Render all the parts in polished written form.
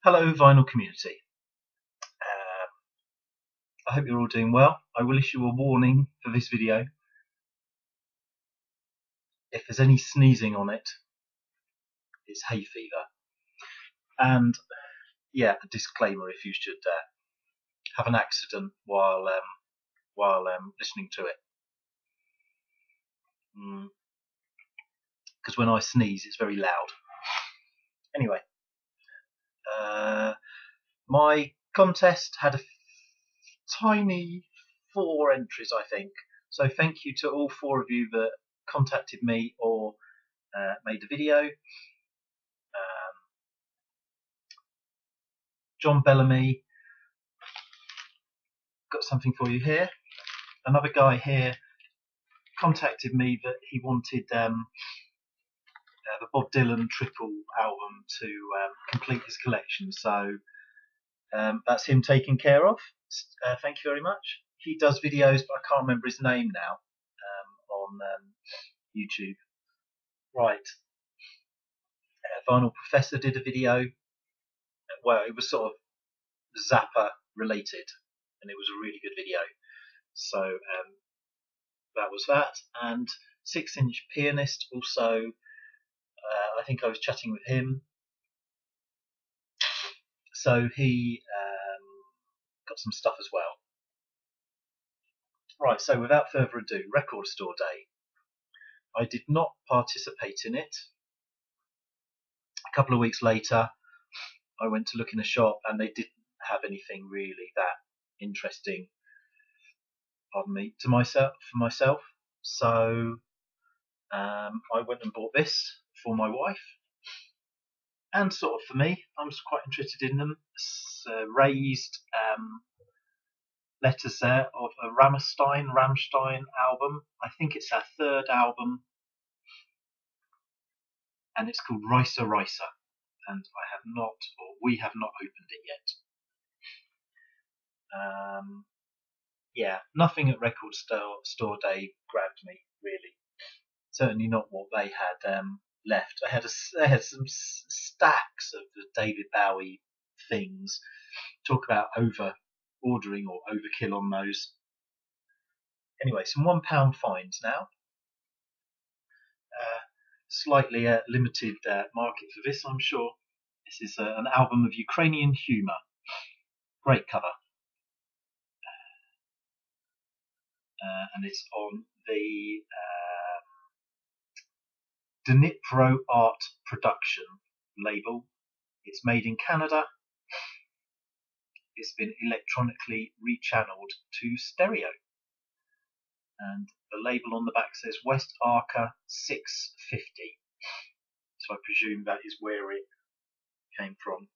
Hello vinyl community. I hope you're all doing well. I will issue a warning for this video. If there's any sneezing on it, it's hay fever. And yeah, a disclaimer if you should have an accident while listening to it. Because when I sneeze it's very loud. Anyway, my contest had a tiny 4 entries, I think. So thank you to all 4 of you that contacted me or made a video. John Bellamy, got something for you here. Another guy here contacted me that he wanted the Bob Dylan triple album to complete his collection, so that's him taken care of. Thank you very much. He does videos, but I can't remember his name now, on YouTube. Right. Vinyl Professor did a video. Well, it was sort of Zappa related, and it was a really good video. So that was that. And 6 Inch Pianist also, I think I was chatting with him. So he got some stuff as well. Right, so without further ado, Record Store Day. I did not participate in it. A couple of weeks later, I went to look in a shop and they didn't have anything really that interesting, pardon me, for myself. So I went and bought this for my wife, and sort of for me. I was quite interested in them. Raised letters there of a Rammstein album. I think it's our 3rd album, and it's called Reise Reise, and we have not opened it yet. Yeah, nothing at Record Store Day grabbed me really. Certainly not what they had left. They had some stacks of the David Bowie things. Talk about over ordering or overkill on those. Anyway, some £1 fines now. Slightly limited market for this, I'm sure. This is an album of Ukrainian humour. Great cover. And it's on the Dnipro Art Production label. It's made in Canada. It's been electronically rechanneled to stereo. And the label on the back says West Arca 650. So I presume that is where it came from.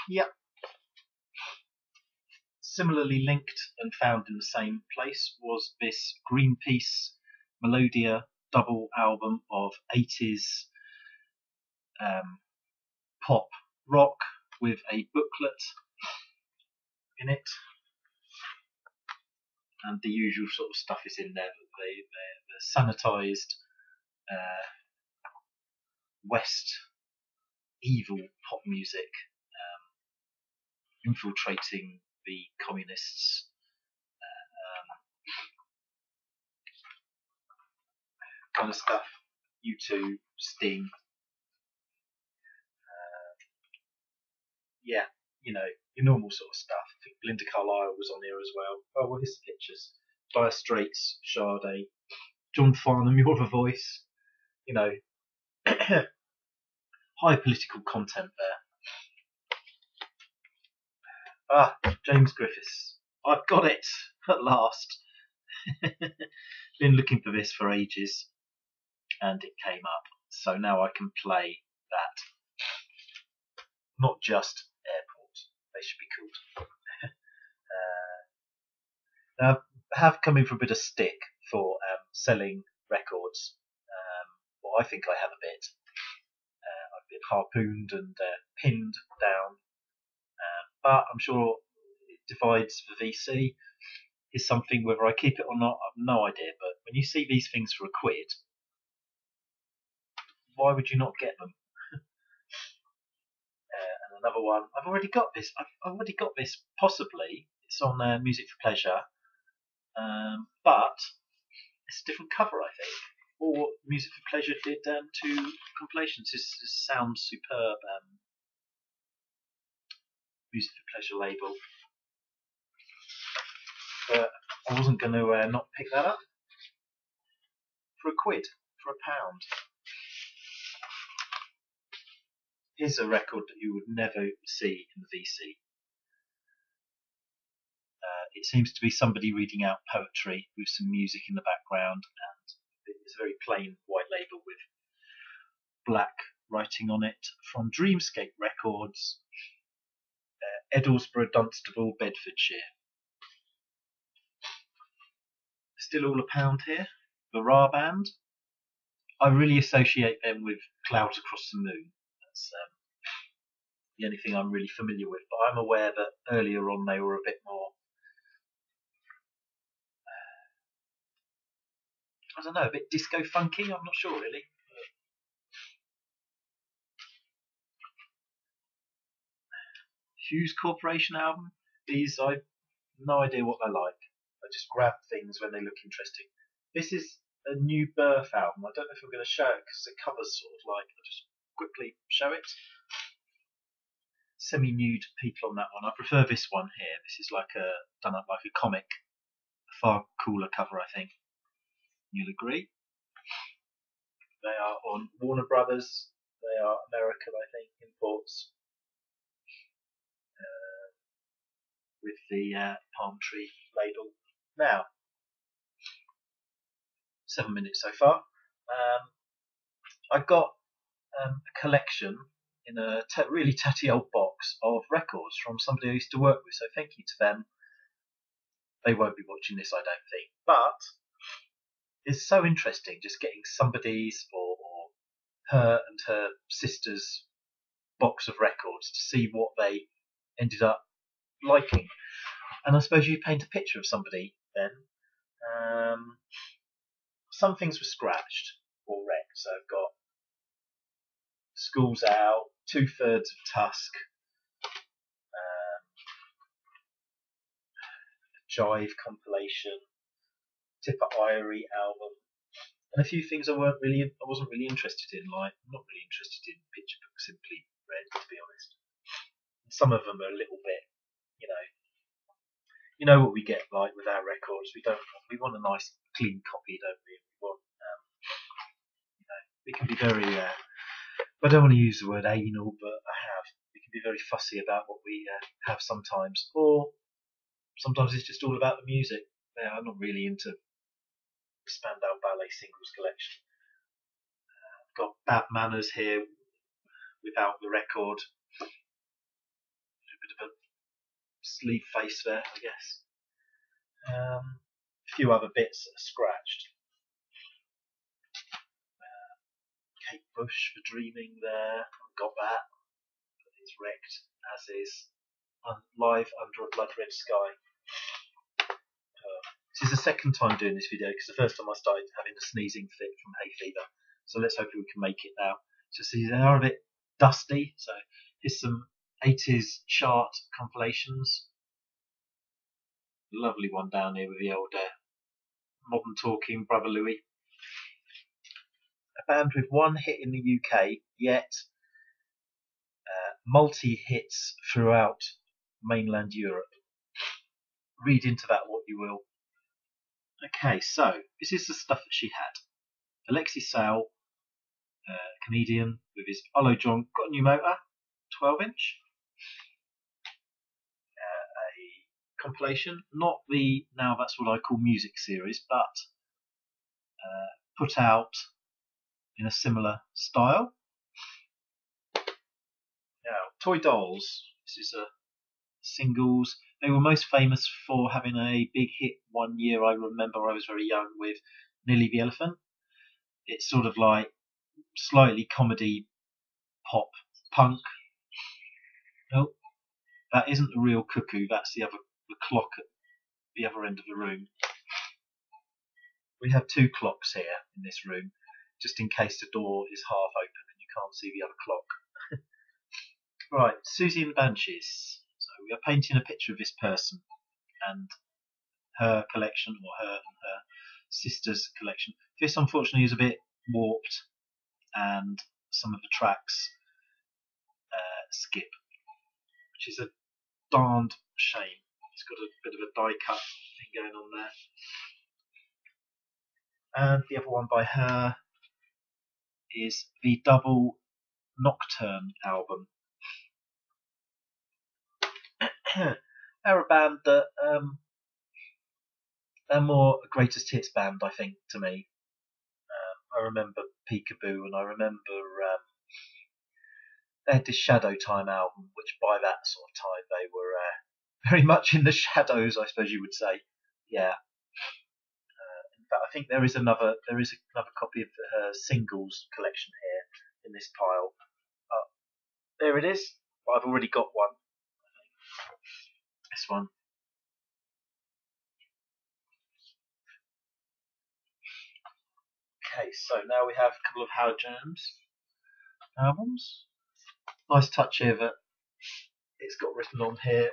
Yep. Similarly linked and found in the same place was this Greenpeace Melodia double album of 80s pop rock with a booklet in it, and the usual sort of stuff is in there. The sanitized West evil pop music infiltrating the communists. Kind of stuff. U2, Sting. Yeah, you know, your normal sort of stuff. I think Linda Carlisle was on there as well. Oh, what is the pictures? Dire Straits, Sade, John Farnham, You're the Voice. You know, high political content there. James Griffiths. I've got it at last. Been looking for this for ages, and it came up. So now I can play that. Not just Airport. They should be called. Now, I have come in for a bit of stick for selling records. Well, I think I have a bit. I've been harpooned and pinned down. But I'm sure it divides the VC is something, whether I keep it or not, I've no idea. But when you see these things for £1, why would you not get them? And another one. I've already got this. I've already got this. Possibly it's on Music for Pleasure, but it's a different cover, I think. Or Music for Pleasure did two compilations. This sounds superb. Music for Pleasure label, but I wasn't going to not pick that up for a quid, for £1. Here's a record that you would never see in the VC. It seems to be somebody reading out poetry with some music in the background, and it's a very plain white label with black writing on it, from Dreamscape Records, Edlesborough, Dunstable, Bedfordshire. Still all £1 here. The Ra Band. I really associate them with Clouds Across the Moon. That's the only thing I'm really familiar with, but I'm aware that earlier on they were a bit more, I don't know, a bit disco funky. I'm not sure really. Hughes Corporation album. These, I've no idea what they're like. I just grab things when they look interesting. This is a New Birth album. I don't know if I'm going to show it because the cover's sort of like, I'll just quickly show it. Semi-nude people on that one. I prefer this one here. This is like done up like a comic. A far cooler cover, I think. You'll agree. They are on Warner Brothers. They are American, I think, imports. With the palm tree label. Now, 7 minutes so far. I've got a collection in a really tatty old box of records from somebody I used to work with, so thank you to them. They won't be watching this, I don't think, but it's so interesting just getting somebody's or her and her sister's box of records to see what they ended up liking. And I suppose you paint a picture of somebody then. Some things were scratched or wrecked, so I've got Schools Out, 2/3 of Tusk, Jive compilation, Tipper Irie album, and a few things I wasn't really interested in. Like, I'm not really interested in Picture Book Simply Red, to be honest. And some of them are a little bit, you know what we get like with our records. We want a nice clean copy, don't we? We want, we can be very. I don't want to use the word anal, but I have. We can be very fussy about what we have sometimes, or sometimes it's just all about the music. Yeah, I'm not really into Spandau Ballet singles collection. I've got Bad Manners here without the record. A bit of a sleeve face there, I guess. A few other bits that are scratched. Kate Bush for Dreaming there. I've got that. It's wrecked, as is Live Under a Blood Red Sky. This is the second time doing this video because the first time I started having a sneezing fit from hay fever. So let's hope we can make it now. So see, they are a bit dusty. So here's some 80s chart compilations. Lovely one down here with the old Modern Talking Brother Louie. A band with one hit in the UK, yet multi-hits throughout mainland Europe. Read into that what you will. Okay, so this is the stuff that she had. Alexei Sayle, comedian, with his Hello John, got a new motor, 12-inch. A compilation, not the Now That's What I Call Music series, but put out in a similar style. Now, Toy Dolls, this is a singles. They were most famous for having a big hit one year. I remember I was very young with Nilly the Elephant. It's sort of like slightly comedy, pop, punk. Nope, that isn't the real cuckoo. That's the clock at the other end of the room. We have two clocks here in this room, just in case the door is half open and you can't see the other clock. Right, Susie and the Banshees. So we are painting a picture of this person and her collection, or her and her sister's collection. This unfortunately is a bit warped and some of the tracks skip, which is a darned shame. It's got a bit of a die cut thing going on there. And the other one by her is the double Nocturne album. They're a band that they're more a greatest hits band, I think, to me. I remember Peekaboo, and I remember they had this Shadow Time album, which by that sort of time they were very much in the shadows, I suppose you would say. Yeah. In fact, I think there is another copy of her singles collection here in this pile. There it is. But I've already got one. This one. Okay, so now we have a couple of Howard Jones albums. Nice touch here that it's got written on here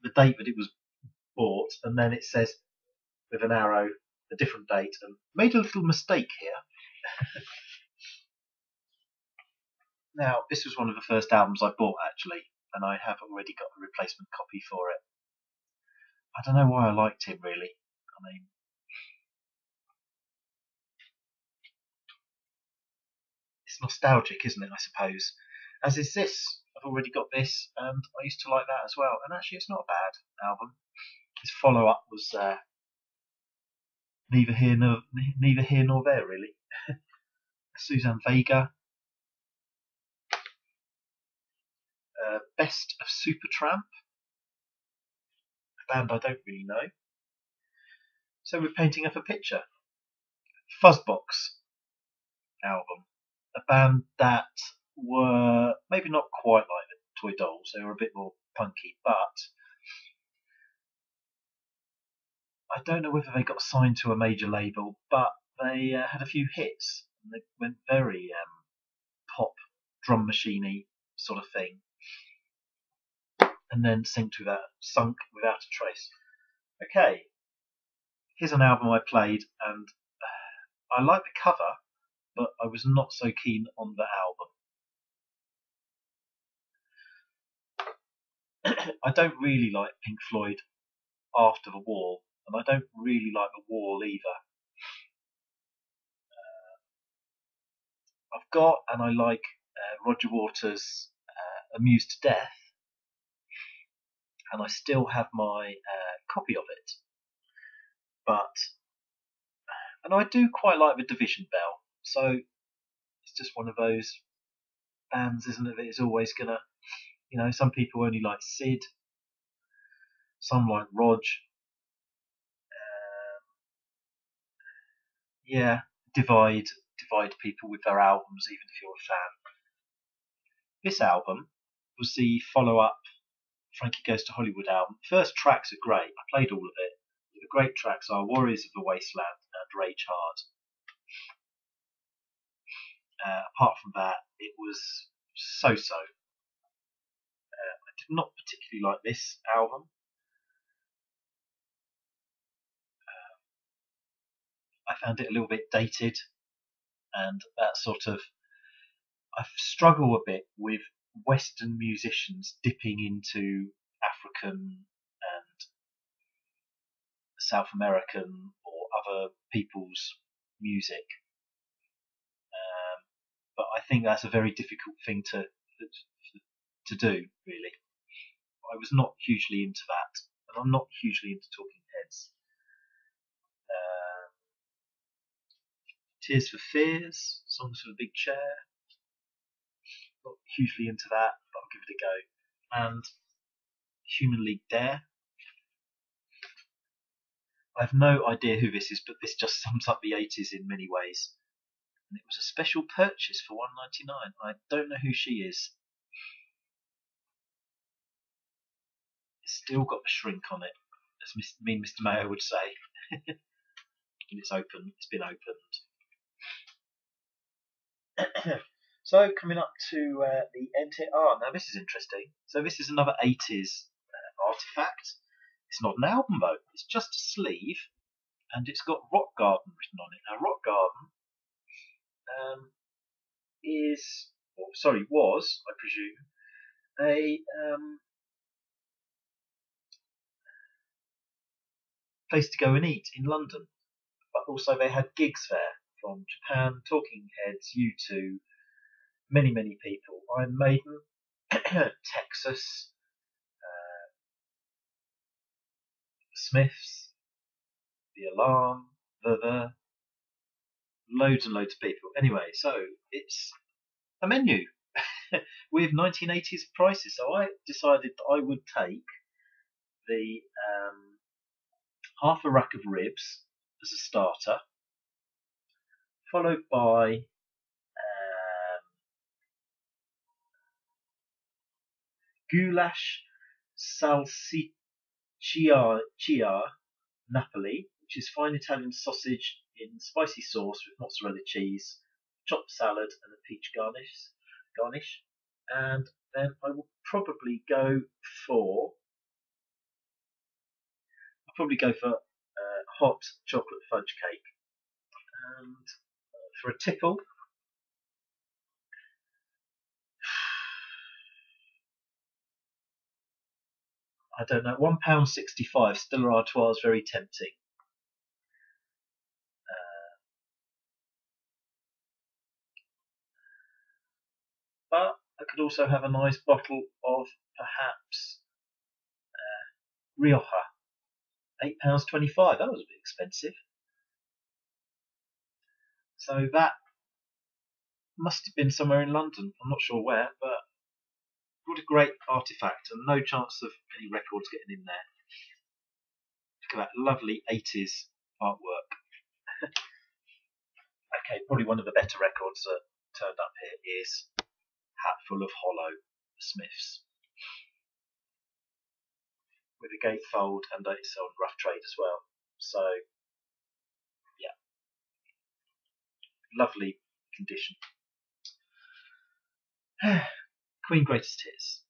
the date that it was bought, and then it says with an arrow a different date, and made a little mistake here. Now, this was one of the first albums I bought actually, and I have already got a replacement copy for it. I don't know why I liked him really. I mean, it's nostalgic, isn't it, I suppose? As is this. I've already got this, and I used to like that as well. And actually, it's not a bad album. His follow-up was neither here nor there, really. Suzanne Vega. Best of Supertramp. A band I don't really know. So we're painting up a picture. Fuzzbox album. A band that were maybe not quite like the Toy Dolls. They were a bit more punky, but I don't know whether they got signed to a major label, but they had a few hits. And they went very pop, drum machiney sort of thing, and then sunk without a trace. Okay, here's an album I played, and I like the cover, but I was not so keen on the album. I don't really like Pink Floyd after the Wall, and I don't really like the Wall either. I've got, and I like Roger Waters' Amused to Death, and I still have my copy of it. And I do quite like the Division Bell, so it's just one of those bands, isn't it, that is always gonna, some people only like Sid, some like Rog. Yeah, divide people with their albums, even if you're a fan. This album was the follow-up Frankie Goes to Hollywood album. First tracks are great. I played all of it. The great tracks are Warriors of the Wasteland and Rage Hard. Apart from that, it was so-so. I did not particularly like this album. I found it a little bit dated, and that sort of. I struggle a bit with Western musicians dipping into African and South American or other people's music. But I think that's a very difficult thing to do, really. I was not hugely into that, and I'm not hugely into Talking Heads. Tears for Fears, Songs for the Big Chair. Not hugely into that, but I'll give it a go. And Human League Dare. I have no idea who this is, but this just sums up the 80s in many ways. And it was a special purchase for $1.99. I don't know who she is. It's still got the shrink on it, as Mr. Mayo would say. And it's open. It's been opened. So coming up to the end here. Now this is interesting. So this is another 80s artifact. It's not an album though. It's just a sleeve, and it's got Rock Garden written on it. Now Rock Garden was, I presume, a place to go and eat in London. But also they had gigs there from Japan, Talking Heads, U2, many people, Iron Maiden, Texas, Smiths, The Alarm, the loads and loads of people. Anyway, so it's a menu with 1980s prices. So I decided that I would take the half a rack of ribs as a starter, followed by goulash salsiccia Napoli, which is fine Italian sausage in spicy sauce with mozzarella cheese, chopped salad, and a peach garnish. And then I will probably go for hot chocolate fudge cake. And for a tipple, I don't know, £1.65 Stella Artois is very tempting. But I could also have a nice bottle of perhaps Rioja, £8.25. That was a bit expensive. So that must have been somewhere in London. I'm not sure where, but what a great artifact, and no chance of any records getting in there. Look at that lovely 80s artwork. Okay, probably one of the better records that turned up here is Hatful of Hollow, the Smiths, with a gatefold, and it's on rough trade as well. So, yeah, lovely condition. Queen Greatest Hits.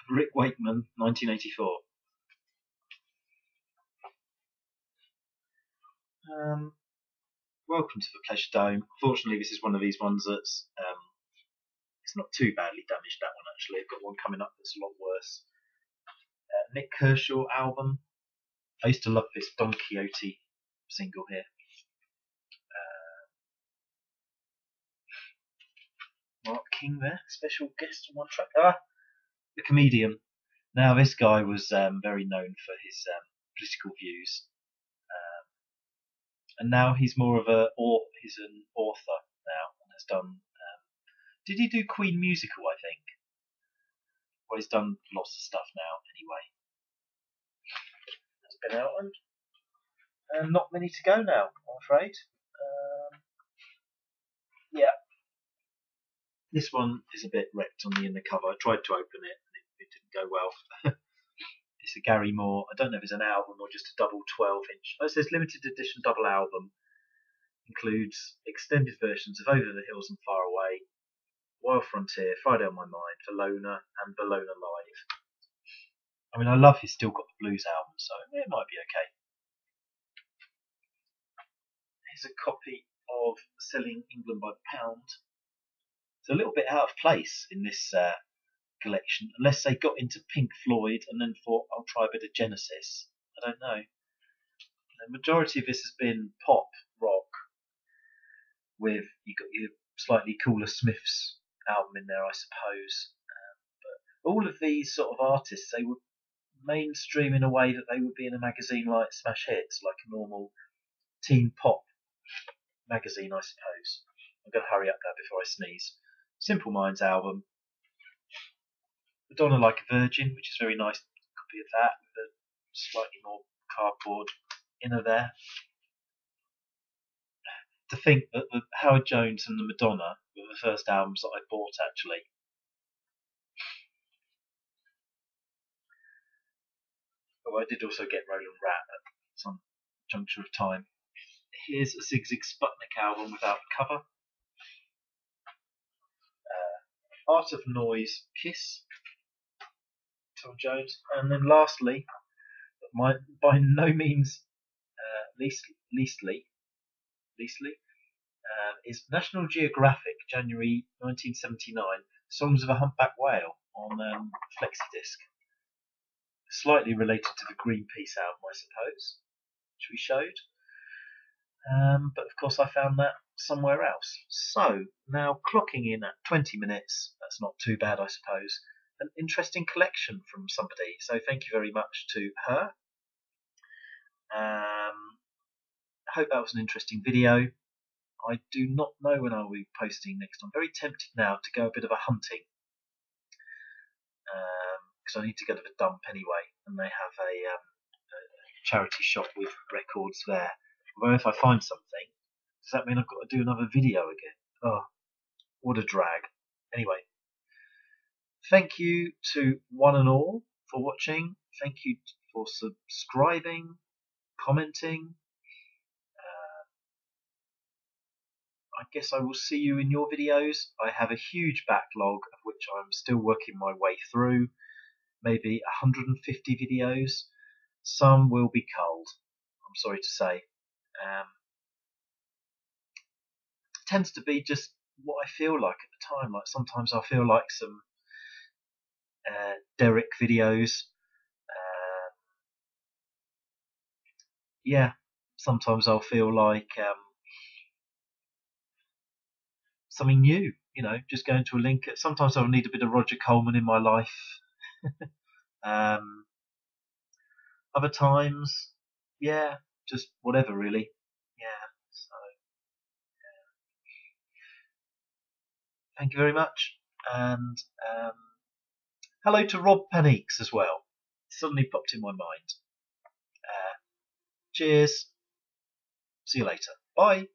Rick Wakeman, 1984. Welcome to the Pleasure Dome. Fortunately, this is one of these ones that's it's not too badly damaged. That one actually. I've got one coming up that's a lot worse. Nick Kershaw album. I used to love this Don Quixote single here. Mark King there, special guest on one track. The Comedian. Now this guy was very known for his political views, and now he's more of he's an author now and has done. Did he do Queen musical? I think. Well, he's done lots of stuff now. Anyway, that's been out and not many to go now, I'm afraid. Yeah, this one is a bit wrecked on the inner cover. I tried to open it and it didn't go well. It's a Gary Moore. I don't know if it's an album or just a double 12-inch. Oh, it says limited edition double album. Includes extended versions of Over the Hills and Far Away, Wild Frontier, Friday on My Mind, Valona, and Valona Live. I mean, I love he's still got the blues album, so it might be okay. Here's a copy of Selling England by the Pound. It's a little bit out of place in this collection, unless they got into Pink Floyd and then thought, I'll try a bit of Genesis. I don't know. The majority of this has been pop, rock, with you got your slightly cooler Smiths album in there, I suppose. But all of these sort of artists, they were mainstream in a way that they would be in a magazine like Smash Hits, like a normal teen pop magazine, I suppose. I'm going to hurry up now before I sneeze. Simple Minds album. Madonna Like a Virgin, which is a very nice copy of that, with a slightly more cardboard inner there. To think that the Howard Jones and the Madonna were the first albums that I bought, actually. Oh, I did also get Roland Rat at some juncture of time. Here's a Sigue Sigue Sputnik album without the cover. Art of Noise, Kiss, Tom Jones, and then lastly, by no means leastly, is National Geographic, January 1979, Songs of a Humpback Whale on flexi-disc. Slightly related to the Greenpeace album, I suppose, which we showed. But of course I found that somewhere else. So, now clocking in at 20 minutes, that's not too bad I suppose. An interesting collection from somebody, so thank you very much to her. I hope that was an interesting video. I do not know when I will be posting next. I'm very tempted now to go a bit of a hunting, because I need to go to the dump anyway, and they have a charity shop with records there. Although if I find something, does that mean I've got to do another video again? Oh, what a drag. Anyway, thank you to one and all for watching. Thank you for subscribing, commenting. I guess I will see you in your videos. I have a huge backlog of which I'm still working my way through. Maybe 150 videos. Some will be culled, I'm sorry to say. It tends to be just what I feel like at the time. Like sometimes I feel like some Derek videos. Yeah, sometimes I'll feel like something new, you know, just going to a link. Sometimes I'll need a bit of Roger Coleman in my life. Other times, yeah, just whatever really. Yeah, so yeah. Thank you very much, and hello to Rob Paniques as well. It suddenly popped in my mind. Cheers. See you later. Bye.